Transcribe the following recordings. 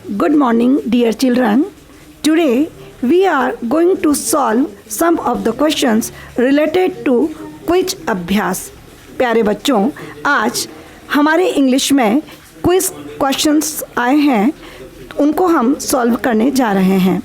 Good morning, dear children. Today we are going to solve some of the questions related to quiz अभ्यास। प्यारे बच्चों, आज हमारे English में क्विज क्वेश्चंस आए हैं, उनको हम सॉल्व करने जा रहे हैं।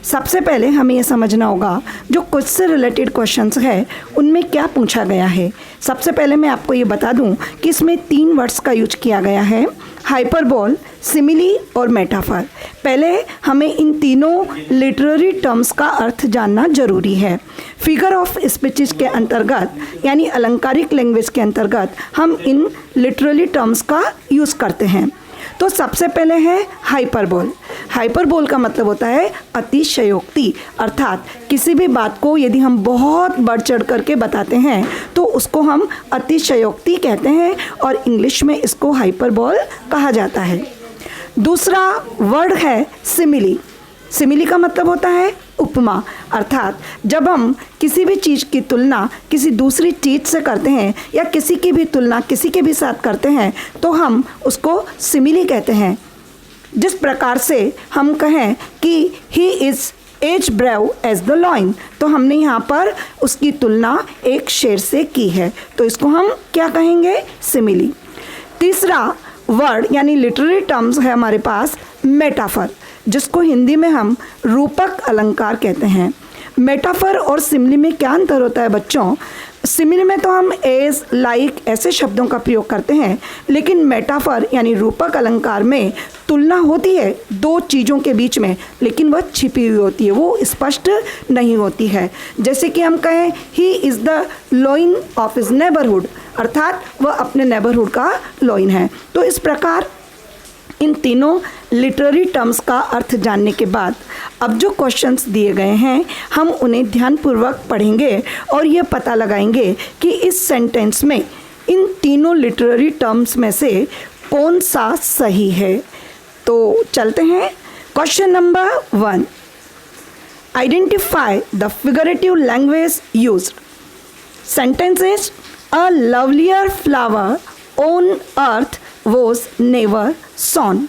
सबसे पहले हमें ये समझना होगा जो क्विज से रिलेटेड क्वेश्चंस है उनमें क्या पूछा गया है। सबसे पहले मैं आपको ये बता दूं कि इसमें 3 वर्ड्स का यूज किया गया है, हाइपरबोल, सिमिली और मेटाफर। पहले हमें इन तीनों लिटरेरी टर्म्स का अर्थ जानना जरूरी है। फिगर ऑफ स्पीचेस के अंतर्गत यानी अलंकारिक लैंग्वेज के अंतर्गत हम इन लिटरेरी टर्म्स का यूज़ करते हैं। तो सबसे पहले है हाइपरबोल। हाइपरबोल का मतलब होता है अतिशयोक्ति, अर्थात किसी भी बात को यदि हम बहुत बढ़ चढ़ करके बताते हैं तो उसको हम अतिशयोक्ति कहते हैं और इंग्लिश में इसको हाइपरबोल कहा जाता है। दूसरा वर्ड है सिमिली। सिमिली का मतलब होता है उपमा, अर्थात जब हम किसी भी चीज़ की तुलना किसी दूसरी चीज़ से करते हैं या किसी की भी तुलना किसी के भी साथ करते हैं तो हम उसको सिमिली कहते हैं। जिस प्रकार से हम कहें कि he is as brave as the lion, तो हमने यहाँ पर उसकी तुलना एक शेर से की है, तो इसको हम क्या कहेंगे, सिमिली। तीसरा वर्ड यानी लिटरेरी टर्म्स है हमारे पास मेटाफर, जिसको हिंदी में हम रूपक अलंकार कहते हैं। मेटाफर और सिमिली में क्या अंतर होता है बच्चों? सिमिली में तो हम एज, लाइक ऐसे शब्दों का प्रयोग करते हैं, लेकिन मेटाफर यानी रूपक अलंकार में तुलना होती है दो चीज़ों के बीच में, लेकिन वह छिपी हुई होती है, वो स्पष्ट नहीं होती है। जैसे कि हम कहें he is the lion of his neighbourhood, अर्थात वह अपने नेबरहुड का लॉइन है। तो इस प्रकार इन तीनों लिटरेरी टर्म्स का अर्थ जानने के बाद अब जो क्वेश्चंस दिए गए हैं हम उन्हें ध्यानपूर्वक पढ़ेंगे और ये पता लगाएंगे कि इस सेंटेंस में इन तीनों लिटरेरी टर्म्स में से कौन सा सही है। तो चलते हैं। Question number 1, identify the figurative language used. Sentence is a lovelier flower on earth was never sown.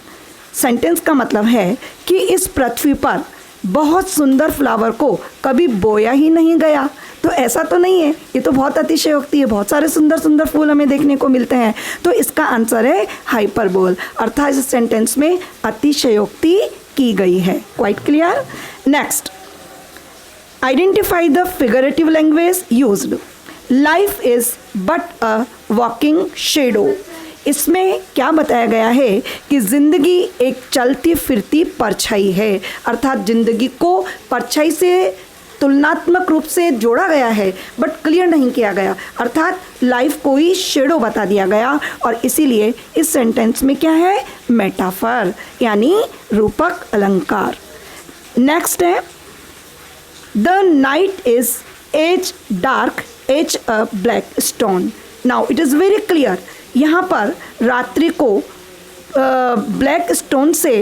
Sentence का मतलब है कि इस पृथ्वी पर बहुत सुंदर फ्लावर को कभी बोया ही नहीं गया। तो ऐसा तो नहीं है, ये तो बहुत अतिशयोक्ति है, बहुत सारे सुंदर सुंदर फूल हमें देखने को मिलते हैं। तो इसका आंसर है हाइपरबोल, अर्थात इस सेंटेंस में अतिशयोक्ति की गई है। Quite clear. Next, identify the figurative language used. Life is but a walking shadow. इसमें क्या बताया गया है कि ज़िंदगी एक चलती फिरती परछाई है, अर्थात ज़िंदगी को परछाई से तुलनात्मक रूप से जोड़ा गया है बट क्लियर नहीं किया गया, अर्थात लाइफ को ही शेडो बता दिया गया और इसीलिए इस सेंटेंस में क्या है, मेटाफर यानी रूपक अलंकार। नेक्स्ट है the night is as dark as a black stone. Now it is very clear, यहाँ पर रात्रि को ब्लैक स्टोन से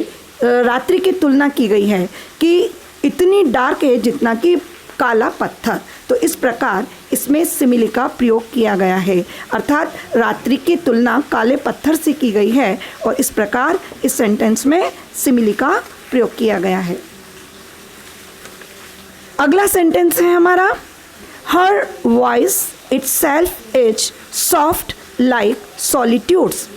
रात्रि की तुलना की गई है कि इतनी डार्क है जितना कि काला पत्थर। तो इस प्रकार इसमें सिमिली का प्रयोग किया गया है, अर्थात रात्रि की तुलना काले पत्थर से की गई है और इस प्रकार इस सेंटेंस में सिमिली का प्रयोग किया गया है। अगला सेंटेंस है हमारा, her voice itself is soft like solitudes.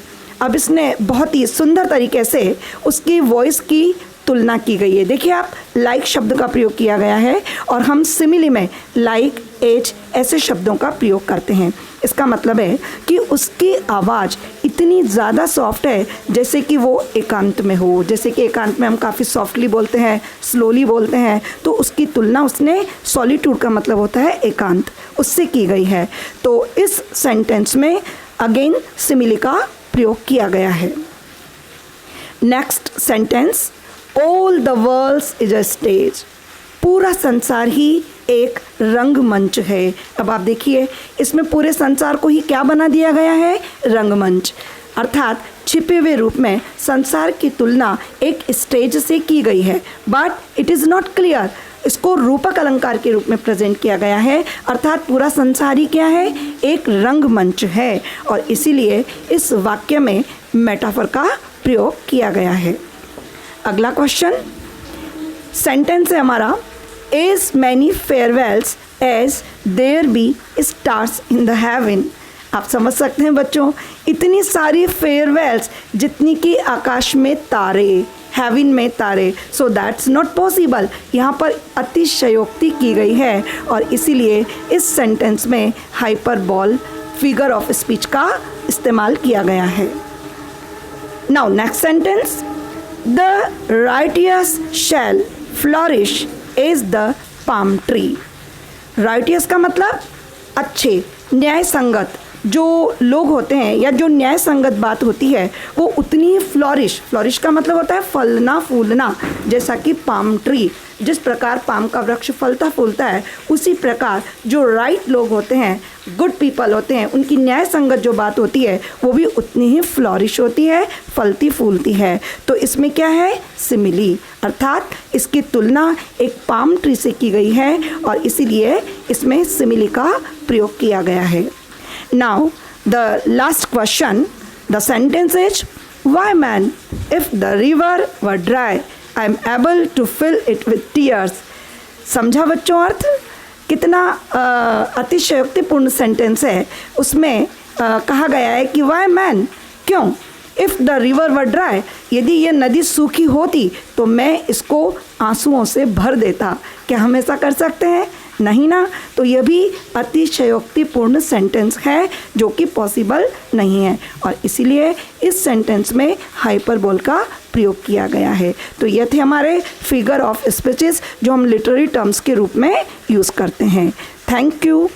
अब इसने बहुत ही सुंदर तरीके से उसकी वॉइस की तुलना की गई है। देखिए आप, लाइक शब्द का प्रयोग किया गया है और हम सिमिली में लाइक, एज ऐसे शब्दों का प्रयोग करते हैं। इसका मतलब है कि उसकी आवाज़ इतनी ज़्यादा सॉफ्ट है जैसे कि वो एकांत में हो। जैसे कि एकांत में हम काफ़ी सॉफ्टली बोलते हैं, स्लोली बोलते हैं, तो उसकी तुलना उसने सॉलिट्यूड का मतलब होता है एकांत, उससे की गई है। तो इस सेंटेंस में अगेन सिमिली का प्रयोग किया गया है। Next sentence, all the world is a stage. पूरा संसार ही एक रंगमंच है। अब आप देखिए, इसमें पूरे संसार को ही क्या बना दिया गया है, रंगमंच, अर्थात छिपे हुए रूप में संसार की तुलना एक स्टेज से की गई है, but it is not clear. इसको रूपक अलंकार के रूप में प्रेजेंट किया गया है, अर्थात पूरा संसार ही क्या है, एक रंगमंच है और इसीलिए इस वाक्य में मेटाफर का प्रयोग किया गया है। अगला क्वेश्चन सेंटेंस है हमारा, as many farewells as there be stars in the heaven. आप समझ सकते हैं बच्चों, इतनी सारी फेयरवेल्स जितनी कि आकाश में तारे, हेवन में तारे, सो दैट्स नॉट पॉसिबल। यहाँ पर अतिशयोक्ति की गई है और इसीलिए इस सेंटेंस में हाइपरबोल फिगर ऑफ स्पीच का इस्तेमाल किया गया है। Now next sentence, the righteous shall flourish as the palm tree. Righteous का मतलब अच्छे, न्याय संगत जो लोग होते हैं या जो न्याय संगत बात होती है वो उतनी ही फ्लॉरिश का मतलब होता है फलना फूलना, जैसा कि पाम ट्री, जिस प्रकार पाम का वृक्ष फलता फूलता है उसी प्रकार जो राइट लोग होते हैं, गुड पीपल होते हैं, उनकी न्याय संगत जो बात होती है वो भी उतनी ही फ्लॉरिश होती है, फलती फूलती है। तो इसमें क्या है, सिमिली, अर्थात इसकी तुलना एक पाम ट्री से की गई है और इसीलिए इसमें सिमिली का प्रयोग किया गया है। Now the last question, the sentence is, why man, if the river were dry, I am able to fill it with tears। समझा बच्चों अर्थ? कितना अतिशयोक्तिपूर्ण सेंटेंस है। उसमें कहा गया है कि why man, क्यों, if the river were dry, यदि ये नदी सूखी होती तो मैं इसको आंसुओं से भर देता। क्या हम ऐसा कर सकते हैं? नहीं ना। तो यह भी अतिशयोक्तिपूर्ण सेंटेंस है जो कि पॉसिबल नहीं है और इसीलिए इस सेंटेंस में हाइपरबोल का प्रयोग किया गया है। तो ये थे हमारे फिगर ऑफ स्पीचेस जो हम लिटरेरी टर्म्स के रूप में यूज़ करते हैं। Thank you.